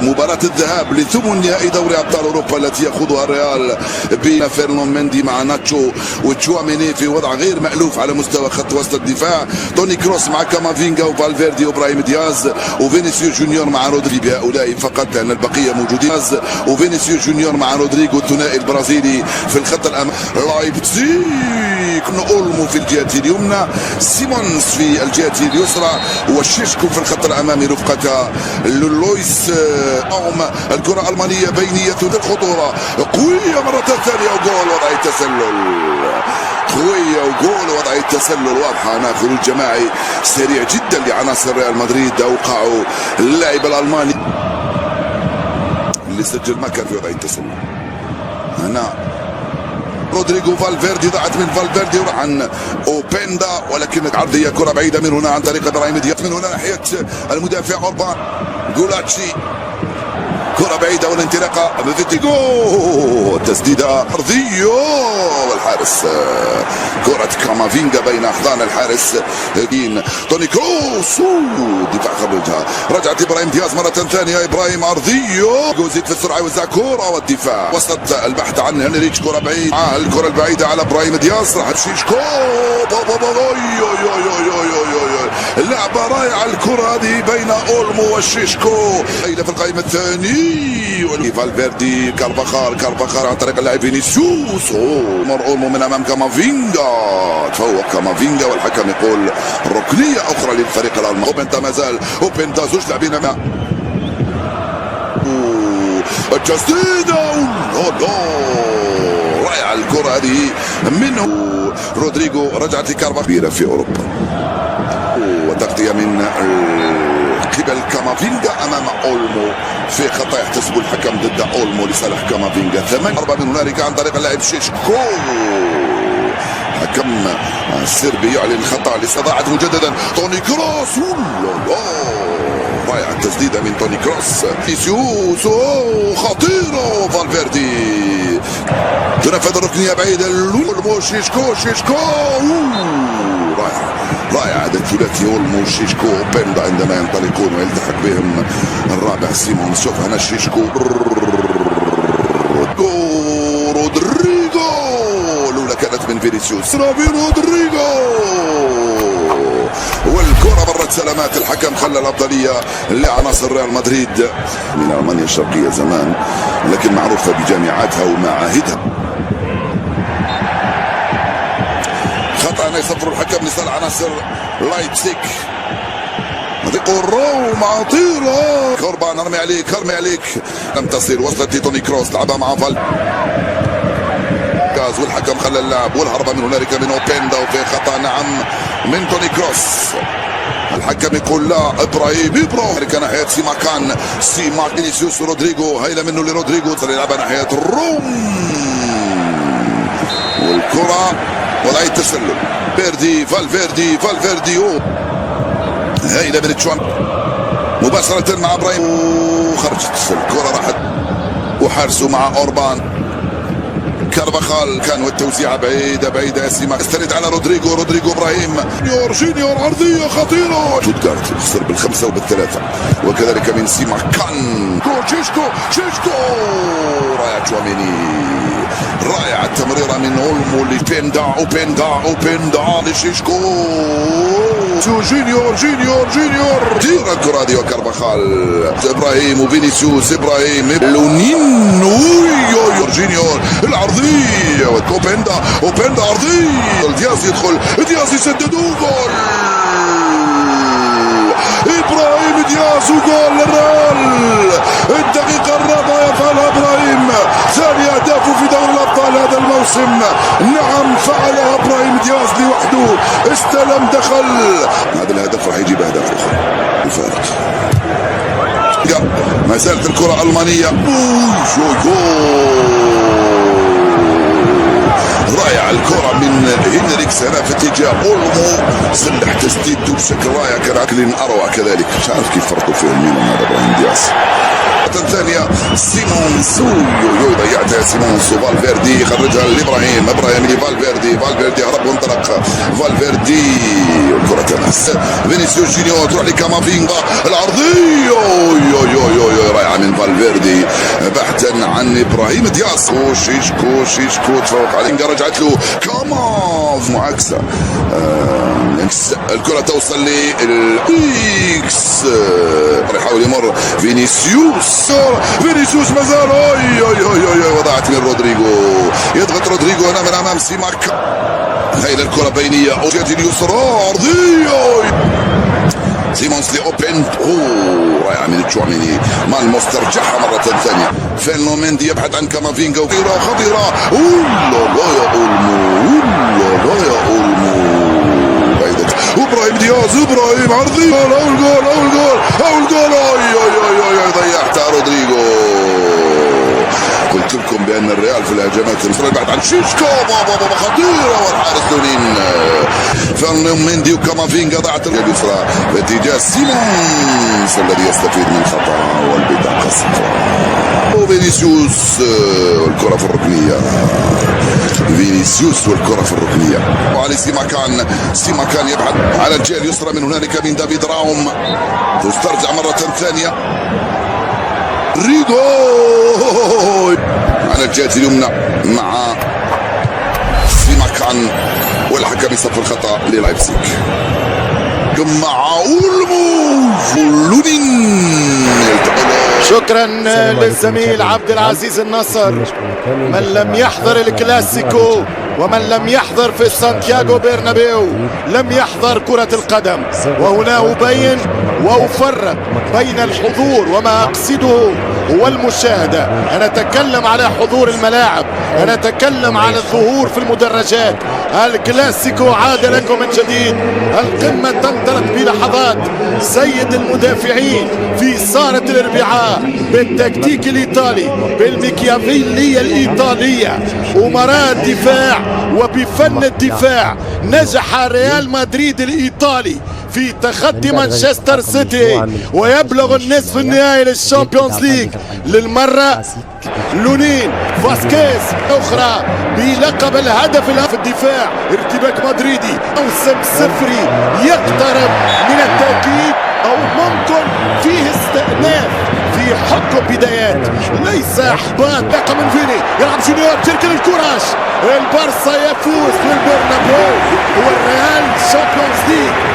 مباراة الذهاب لثمن نهائي دوري ابطال اوروبا التي يخوضها الريال بين فيرنون مندي مع ناتشو وتشواميني في وضع غير مألوف على مستوى خط وسط الدفاع. توني كروس مع كامافينجا وفالفيردي وابراهيم دياز وفينيسيوس جونيور مع رودريغو، بهؤلاء فقط لان البقيه موجودين. وفينيسيوس جونيور مع رودريغو الثنائي البرازيلي في الخط الامامي. لايبزيج اولمو في الجهه اليمنى، سيمونز في الجهه اليسرى، وشيشكو في الخط الامامي رفقه لويس أوم. الكره الالمانيه بينيه الخطوره قويه مره ثانيه وجول وضع التسلل، قويه وجول وضع التسلل واضحه. هنا خروج جماعي سريع جدا لعناصر ريال مدريد، اوقعوا اللاعب الالماني اللي سجل ما كان في وضع التسلل. هنا رودريغو فالفيردي، ضاعت من فالفيردي وراح عن اوبيندا، ولكن عرضيه كره بعيده من هنا عن طريق ابراهيم دياز، من هنا ناحيه المدافع اوربان جولاتشي، كره بعيده والانطلاقه بفيتيغو، تسديده ارضيه والحارس، كره كامافينجا بين احضان الحارس توني كروس، دفاع خرجها، رجعت ابراهيم دياز مره ثانيه، ابراهيم ارضيه يزيد في السرعه يوزع كره والدفاع وسط البحث عن هنريتش، كره بعيده، الكره البعيده على ابراهيم دياز، راح شيشكو، لعبه رائعه الكره هذه بين اولمو وشيشكو، في القائمه الثاني فالفيردي، كارفاخال عن طريق اللاعب فينيسيوس، مر اولمو من امام كامافينجا، تفوق كامافينجا والحكم يقول ركنيه اخرى للفريق الالماني. اوبندا مازال، اوبندا زوج لاعبين مع التسديده، رائعه الكره هذه منه رودريغو، رجعت لكارفاخال كبيره في اوروبا، وتغطيه من قبل كامافينجا امام اولمو في خطا يحتسب الحكم ضد اولمو لصالح كامافينجا. 8 ضربه من هنالك عن طريق اللاعب شيشكو، حكم السربي يعلن خطا لاستضاعت مجددا توني كروس، رائعه التسديده من توني كروس، فينيسيوس خطيره، فالفيردي تنفذ الركنيه بعيده، شيشكو رائع هذا الثلاثي اولمو شيشكو اوبندا عندما ينطلقون ويلتحق بهم الرابع سيمون. شوف هنا شيشكو، رودريغو، الاولى كانت من فينيسيوس، رودريغو، والكره مرت سلامات، الحكم خلى الافضليه لعناصر ريال مدريد من المانيا الشرقيه زمان، لكن معروفه بجامعاتها ومعاهدها. خطأ يصفر الحكم لصالح عناصر لايبزيج. روما طيرة كوربان، ارمي عليك لم تصل، وصلت لتوني كروس، لعبها مع فالكاز والحكم خلى اللعب، والهربة من هنالك من اوبيندا، وفي خطأ نعم من توني كروس، الحكم يقول لا، ابراهيم كان ناحية سيماك فينيسيوس رودريغو، هيله منه لرودريغو، يلعبها ناحية روم، والكرة وضعية التسلل، فالفيردي هايلة من تشوان مباشرة مع ابراهيم، وخرجت الكرة راحت، وحارسه مع اوربان، كارفاخال كان والتوزيعة بعيدة يا سيما، استند على رودريغو ابراهيم، جونيور عرضية خطيرة، شوتغارت يخسر بالخمسة وبالثلاثة، وكذلك من سيما كان شيشكو، رائع تشواميني، رائعة التمريرة من اولمو اوبندا لشيشكو، جونيور دير الكرة دي، وكارفاخال، ابراهيم وفينيسيوس، لونينو، جونيور العرضية، اوبندا عرضية، دياز يدخل، دياز يسدد، وجول ابراهيم دياز، وجول للريال، الدقيقة الرابعة يفعلها ابراهيم، ثاني اهدافه في دوري الابطال هذا الموسم، نعم فعلها ابراهيم دياز لوحده، استلم دخل، هذا الهدف راح يجيب اهداف اخرى الفارق. ما زالت الكرة ألمانية، رائع الكرة من هنريكس هنا في اتجاه اولمو، سلح تسديده بشكل رائع، كان عقل اروع كذلك، مش عارف كيف فرطوا في الميلان هذا ابراهيم دياز. الثانية سيمونز، ضيعتها سيمونز، وفالفيردي خرجها لابراهيم لفالفيردي، هرب وانطلق فالفيردي، والكرة تمس فينيسيوس جونيور، تروح لكامافينجا، العرضية رائعة من عن ابراهيم دياز. شيشكو تفوق عليه، رجعت له كاماف معاكسه. الكره توصل للإكس، يحاول يمر فينيسيوس مازال وضعت من رودريجو، يضغط رودريجو هنا من امام سيماك. هاي الكره بينيه وجهه اليسرى ارضيه، سيمونز لاوبن، رائعه من تشواميني مع المسترجعها مره ثانيه. فيرناندو مندي يبحث عن كامافينجا، خطيره يا اولمو ابراهيم دياز، عرضي، اول جول ضيعتها رودريجو. قلت لكم بان الريال في الهجمات يبحث عن شيشكو، خطيره، والحارس لونين. فيرناندو مندي وكامافينجا ضاعت اليسرى باتجاه سيمونز الذي يستفيد من خطا والبطاقه الصفراء. وفينيسيوس والكره في الركنيه، والكره في الركنيه وعلي سيماكان يبحث على الجهه اليسرى من هنالك من دافيد راوم، تسترجع مره ثانيه ريغو على الجهه اليمنى مع سيماكان، والحكم يصفر الخطا للايبزيج مع اولمو لونين. شكرا للزميل عبد العزيز النصر. من لم يحضر الكلاسيكو ومن لم يحضر في سانتياغو برنابيو لم يحضر كرة القدم. وهنا أبين وأفرق بين الحضور، وما أقصده هو المشاهدة. أنا أتكلم على حضور الملاعب، أنا أتكلم على الظهور في المدرجات. الكلاسيكو عاد لكم من جديد، القمة تنطلق بلحظات. سيد المدافعين في صالة الاربعاء بالتكتيك الإيطالي، بالميكيافيلية الإيطالية، أمراء الدفاع وبفن الدفاع. نجح ريال مدريد الإيطالي في تخطي مانشستر سيتي ويبلغ النصف النهائي للشامبيونز ليج للمرة. لونين فاسكيز أخرى بلقب الهدف في الدفاع. ارتباك مدريدي، موسم صفري يقترب من التأكيد، أو ممكن فيه استئناف في حكم بدايات ليس إحباط. لقى من فيني يلعب جونيور، تركن الكراش، البارسا يفوز بالبرنابيو والريال شامبيونز ليج.